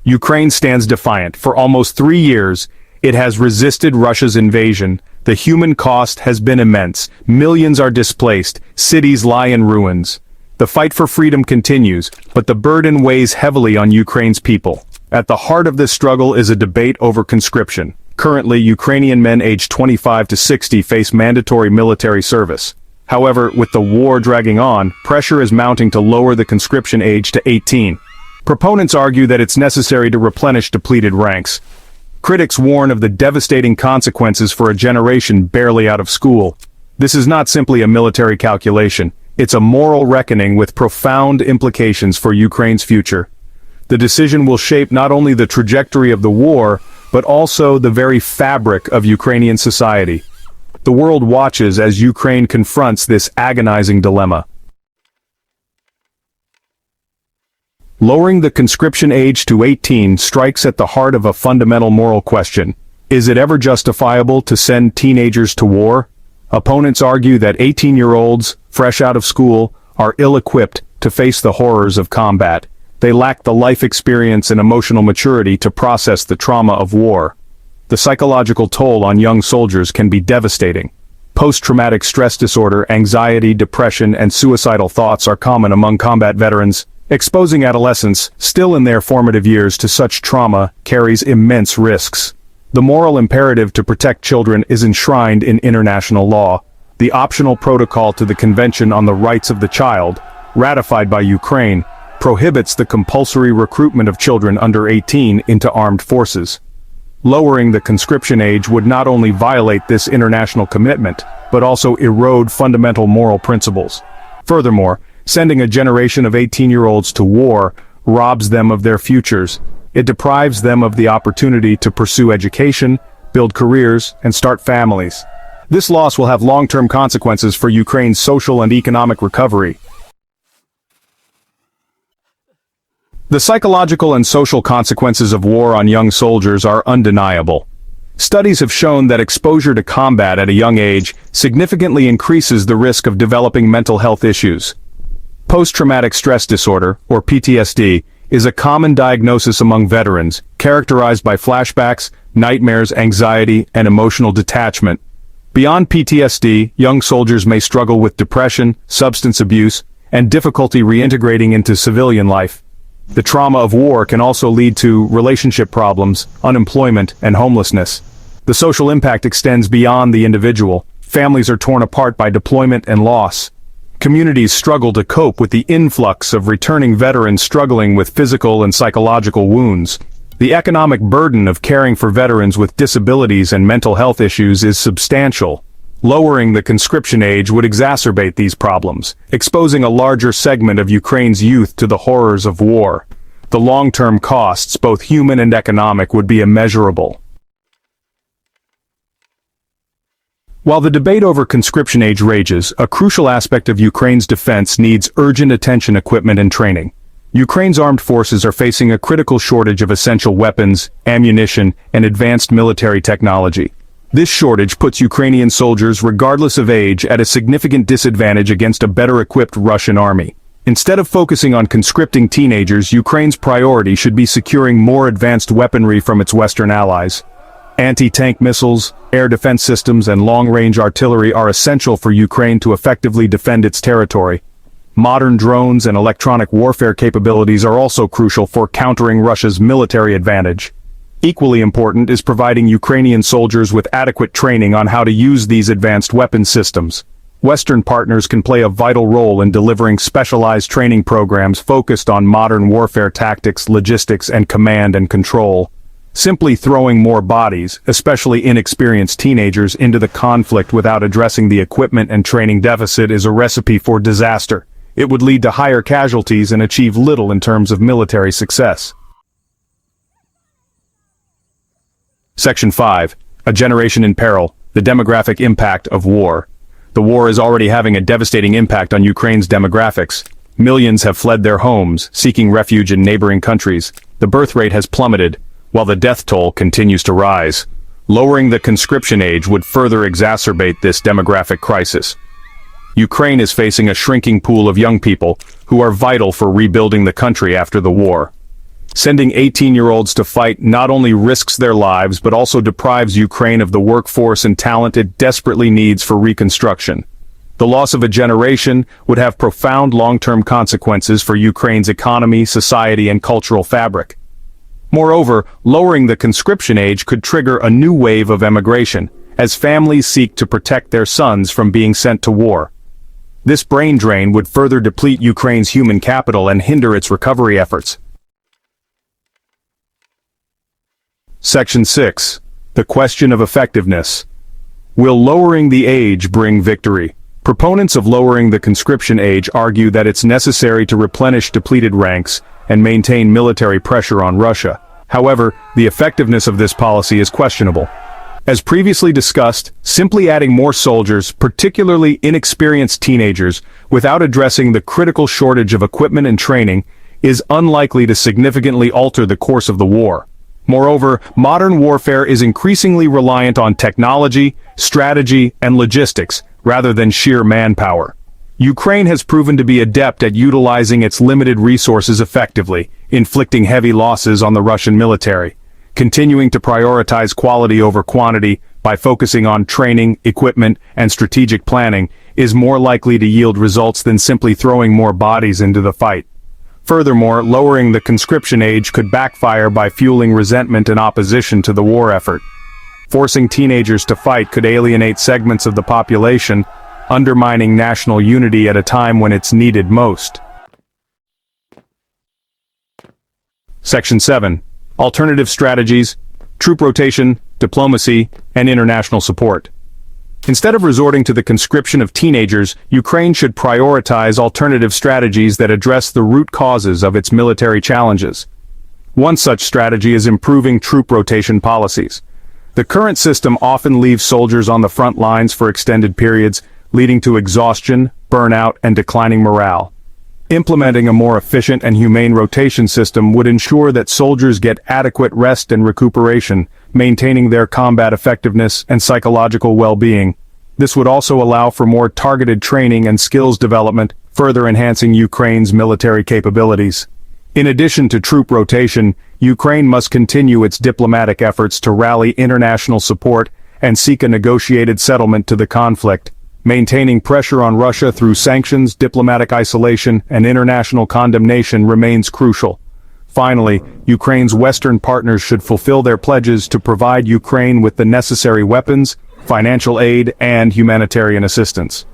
Ukraine stands defiant. For almost 3 years, it has resisted Russia's invasion. The human cost has been immense. Millions are displaced. Cities lie in ruins. The fight for freedom continues, but the burden weighs heavily on Ukraine's people. At the heart of this struggle is a debate over conscription. Currently, Ukrainian men aged 25 to 60 face mandatory military service. However, with the war dragging on, pressure is mounting to lower the conscription age to 18. Proponents argue that it's necessary to replenish depleted ranks. Critics warn of the devastating consequences for a generation barely out of school. This is not simply a military calculation. It's a moral reckoning with profound implications for Ukraine's future. The decision will shape not only the trajectory of the war, but also the very fabric of Ukrainian society. The world watches as Ukraine confronts this agonizing dilemma. Lowering the conscription age to 18 strikes at the heart of a fundamental moral question. Is it ever justifiable to send teenagers to war? Opponents argue that 18-year-olds, fresh out of school, are ill-equipped to face the horrors of combat. They lack the life experience and emotional maturity to process the trauma of war. The psychological toll on young soldiers can be devastating. Post-traumatic stress disorder, anxiety, depression, and suicidal thoughts are common among combat veterans. Exposing adolescents, still in their formative years, to such trauma carries immense risks. The moral imperative to protect children is enshrined in international law. The optional protocol to the Convention on the Rights of the Child, ratified by Ukraine, prohibits the compulsory recruitment of children under 18 into armed forces. Lowering the conscription age would not only violate this international commitment, but also erode fundamental moral principles. Furthermore, sending a generation of 18-year-olds to war robs them of their futures. It deprives them of the opportunity to pursue education, build careers, and start families. This loss will have long-term consequences for Ukraine's social and economic recovery. The psychological and social consequences of war on young soldiers are undeniable. Studies have shown that exposure to combat at a young age significantly increases the risk of developing mental health issues. Post-traumatic stress disorder, or PTSD, is a common diagnosis among veterans, characterized by flashbacks, nightmares, anxiety, and emotional detachment. Beyond PTSD, young soldiers may struggle with depression, substance abuse, and difficulty reintegrating into civilian life. The trauma of war can also lead to relationship problems, unemployment, and homelessness. The social impact extends beyond the individual. Families are torn apart by deployment and loss. Communities struggle to cope with the influx of returning veterans struggling with physical and psychological wounds. The economic burden of caring for veterans with disabilities and mental health issues is substantial. Lowering the conscription age would exacerbate these problems, exposing a larger segment of Ukraine's youth to the horrors of war. The long-term costs, both human and economic, would be immeasurable. While the debate over conscription age rages, a crucial aspect of Ukraine's defense needs urgent attention: equipment and training. Ukraine's armed forces are facing a critical shortage of essential weapons, ammunition, and advanced military technology. This shortage puts Ukrainian soldiers, regardless of age, at a significant disadvantage against a better-equipped Russian army. Instead of focusing on conscripting teenagers, Ukraine's priority should be securing more advanced weaponry from its Western allies. Anti-tank missiles, air defense systems, and long-range artillery are essential for Ukraine to effectively defend its territory. Modern drones and electronic warfare capabilities are also crucial for countering Russia's military advantage. Equally important is providing Ukrainian soldiers with adequate training on how to use these advanced weapon systems. Western partners can play a vital role in delivering specialized training programs focused on modern warfare tactics, logistics, and command and control. Simply throwing more bodies, especially inexperienced teenagers, into the conflict without addressing the equipment and training deficit is a recipe for disaster. It would lead to higher casualties and achieve little in terms of military success. Section 5. A generation in peril. The demographic impact of war. The war is already having a devastating impact on Ukraine's demographics. Millions have fled their homes, seeking refuge in neighboring countries. The birth rate has plummeted, while the death toll continues to rise. Lowering the conscription age would further exacerbate this demographic crisis. Ukraine is facing a shrinking pool of young people who are vital for rebuilding the country after the war. Sending 18-year-olds to fight not only risks their lives but also deprives Ukraine of the workforce and talent it desperately needs for reconstruction. The loss of a generation would have profound long-term consequences for Ukraine's economy, society, and cultural fabric. Moreover, lowering the conscription age could trigger a new wave of emigration, as families seek to protect their sons from being sent to war. This brain drain would further deplete Ukraine's human capital and hinder its recovery efforts. Section 6. The question of effectiveness. Will lowering the age bring victory? Proponents of lowering the conscription age argue that it's necessary to replenish depleted ranks and maintain military pressure on Russia. However, the effectiveness of this policy is questionable. As previously discussed, simply adding more soldiers, particularly inexperienced teenagers, without addressing the critical shortage of equipment and training, is unlikely to significantly alter the course of the war. Moreover, modern warfare is increasingly reliant on technology, strategy, and logistics, rather than sheer manpower. Ukraine has proven to be adept at utilizing its limited resources effectively, inflicting heavy losses on the Russian military. Continuing to prioritize quality over quantity by focusing on training, equipment, and strategic planning is more likely to yield results than simply throwing more bodies into the fight. Furthermore, lowering the conscription age could backfire by fueling resentment and opposition to the war effort. Forcing teenagers to fight could alienate segments of the population, undermining national unity at a time when it's needed most. Section 7. Alternative strategies, troop rotation, diplomacy, and international support. Instead of resorting to the conscription of teenagers, Ukraine should prioritize alternative strategies that address the root causes of its military challenges. One such strategy is improving troop rotation policies. The current system often leaves soldiers on the front lines for extended periods, leading to exhaustion, burnout, and declining morale. Implementing a more efficient and humane rotation system would ensure that soldiers get adequate rest and recuperation, maintaining their combat effectiveness and psychological well-being. This would also allow for more targeted training and skills development, further enhancing Ukraine's military capabilities. In addition to troop rotation, Ukraine must continue its diplomatic efforts to rally international support and seek a negotiated settlement to the conflict. Maintaining pressure on Russia through sanctions, diplomatic isolation, and international condemnation remains crucial. Finally, Ukraine's Western partners should fulfill their pledges to provide Ukraine with the necessary weapons, financial aid, and humanitarian assistance.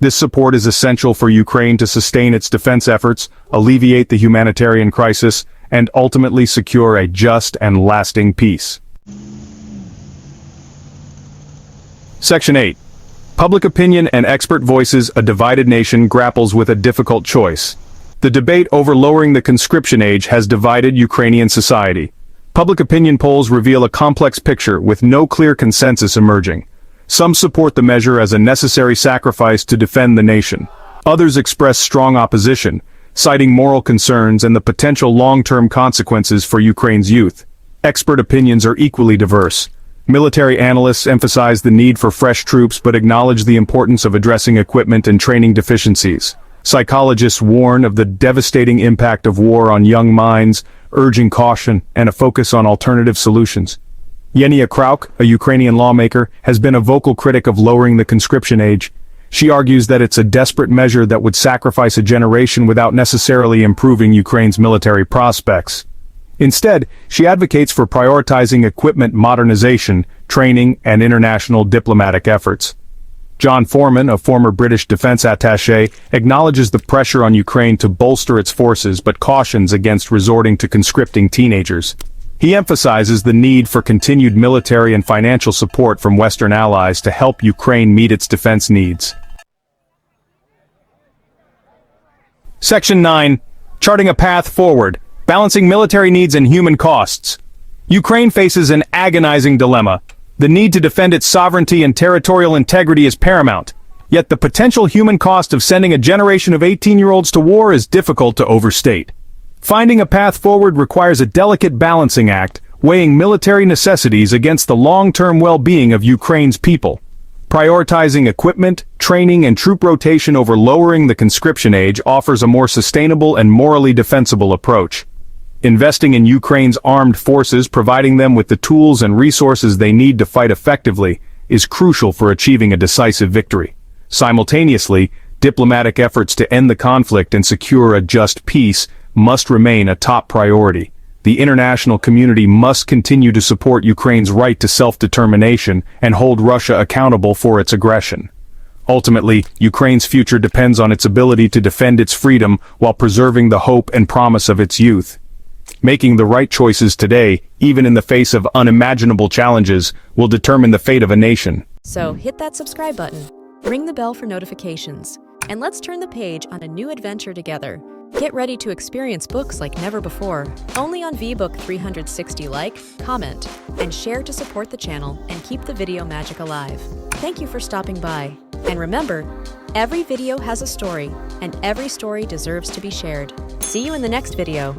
This support is essential for Ukraine to sustain its defense efforts, alleviate the humanitarian crisis, and ultimately secure a just and lasting peace. Section 8. Public opinion and expert voices. A divided nation grapples with a difficult choice. The debate over lowering the conscription age has divided Ukrainian society. Public opinion polls reveal a complex picture with no clear consensus emerging. Some support the measure as a necessary sacrifice to defend the nation. Others express strong opposition, citing moral concerns and the potential long-term consequences for Ukraine's youth. Expert opinions are equally diverse. Military analysts emphasize the need for fresh troops but acknowledge the importance of addressing equipment and training deficiencies. Psychologists warn of the devastating impact of war on young minds, urging caution and a focus on alternative solutions. Yenia Krauk, a Ukrainian lawmaker, has been a vocal critic of lowering the conscription age. She argues that it's a desperate measure that would sacrifice a generation without necessarily improving Ukraine's military prospects. Instead, she advocates for prioritizing equipment modernization, training, and international diplomatic efforts. John Foreman, a former British defense attaché, acknowledges the pressure on Ukraine to bolster its forces but cautions against resorting to conscripting teenagers. He emphasizes the need for continued military and financial support from Western allies to help Ukraine meet its defense needs. Section 9. Charting a path forward. Balancing military needs and human costs. Ukraine faces an agonizing dilemma. The need to defend its sovereignty and territorial integrity is paramount. Yet the potential human cost of sending a generation of 18-year-olds to war is difficult to overstate. Finding a path forward requires a delicate balancing act, weighing military necessities against the long-term well-being of Ukraine's people. Prioritizing equipment, training, and troop rotation over lowering the conscription age offers a more sustainable and morally defensible approach. Investing in Ukraine's armed forces, providing them with the tools and resources they need to fight effectively, is crucial for achieving a decisive victory. Simultaneously, diplomatic efforts to end the conflict and secure a just peace must remain a top priority. The international community must continue to support Ukraine's right to self-determination and hold Russia accountable for its aggression. Ultimately, Ukraine's future depends on its ability to defend its freedom while preserving the hope and promise of its youth. Making the right choices today, even in the face of unimaginable challenges, will determine the fate of a nation. So hit that subscribe button, ring the bell for notifications, and let's turn the page on a new adventure together. Get ready to experience books like never before, only on VBook 360. Like, comment, and share to support the channel and keep the video magic alive. Thank you for stopping by. And remember, every video has a story, and every story deserves to be shared. See you in the next video.